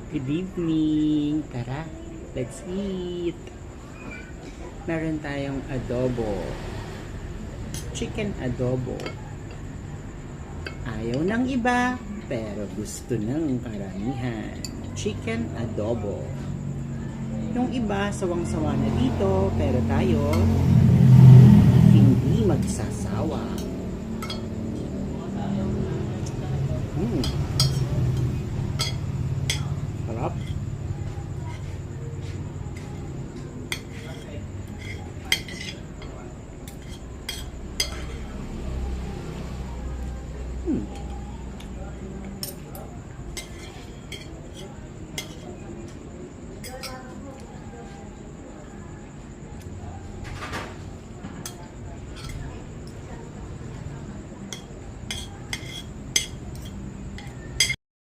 Good evening! Tara, let's eat! Meron tayong adobo. Chicken adobo. Ayaw ng iba, pero gusto ng karamihan. Chicken adobo. Yung iba, sawang-sawa na dito, pero tayo, hindi magsasawa.